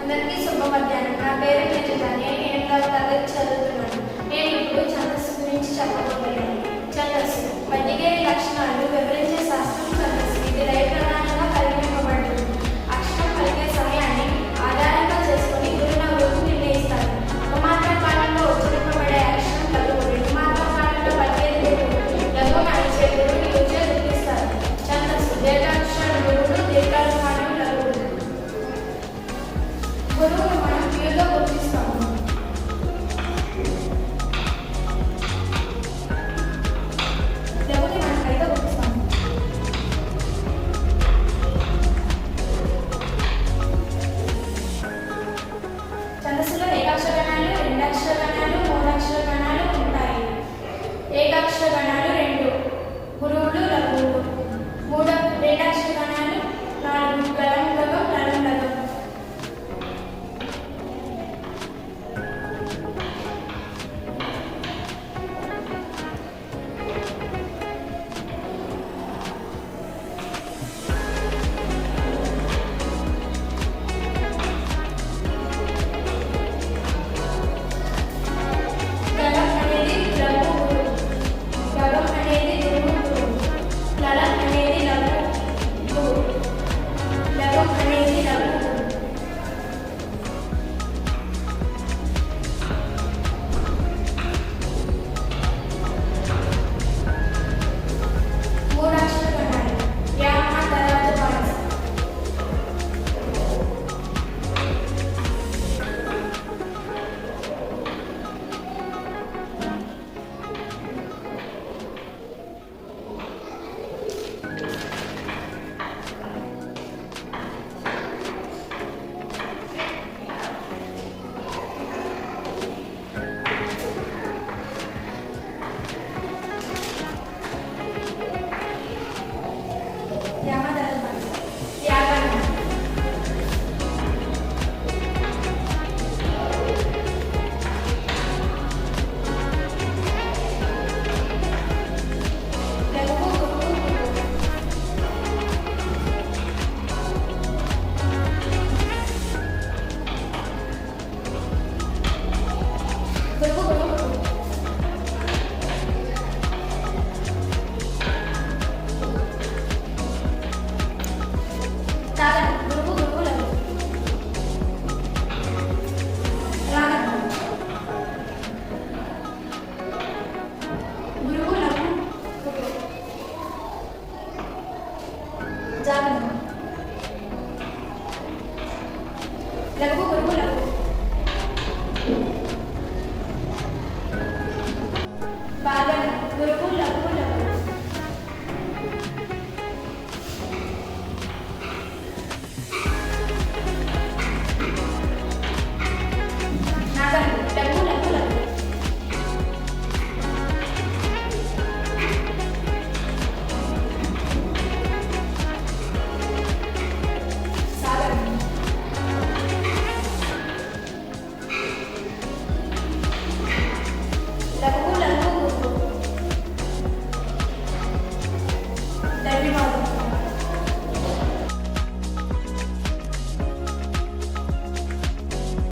అందరికీ శుభమధ్యాహ్నం. నా పేరు నిజత. నేను 8వ తరగతి చదువుతున్నాను. నేను ఇప్పుడు ఛందస్సు గురించి చెప్పబోతున్నాను. ఛందస్సు పద్యగేయ లక్షణాలు వివరించే శాస్త్రం ఛందస్సు. ఇది లయ ప్రధానంగా పరిగణింపబడుతుంది. అక్షరం పలికే సమయాన్ని ఆధారంగా చేసుకుని గురునవ్వులు నిర్ణయిస్తారు. ఒక మాత్ర కాలంలో ఉచ్చరింపబడే అక్షరం లఘువు, రెండు మాత్ర కాలంలో పలికేది లఘువును అనిచే గురువుని రుచి గుర్తిస్తారు. ఛందస్సు దీర్ఘాక్షర గురువులు, దీర్ఘాక్షరం లఘువులు. గురువును మనం క్యూలో గుర్తిస్తాము. లఘువుని మనం కైతో గుర్తిస్తాము. ఛందస్సులో ఏకాక్షర గణాలు, రెండాక్షర గణాలు, మూడాక్షర గణాలు ఉంటాయి. ఏకాక్షర గణాలు 2 గురువులు, లఘువులు. రెండాక్షర గణాలు 4 గలం, గగం, లలం, లగం. గలం అనేది లఘు గురువు, గగం అనేది గురువు గురువు, లలం అనేది లఘు గురువు, లగం అనేది లఘు గురువు. మూడాక్షర గణాలు యామ, తర్వాత పాయస. యామ, తర్వాత పాయస. వ్యాకరణం లఘువు, గురువు, గురువు. గురువు, గురువు, గురువు. తాళం గురువు, గురువు, లఘువు. రాగం గురువు, లఘువు, గురువు. జాగరం లఘువు, గురువు, లఘువు. బాధం గురువు,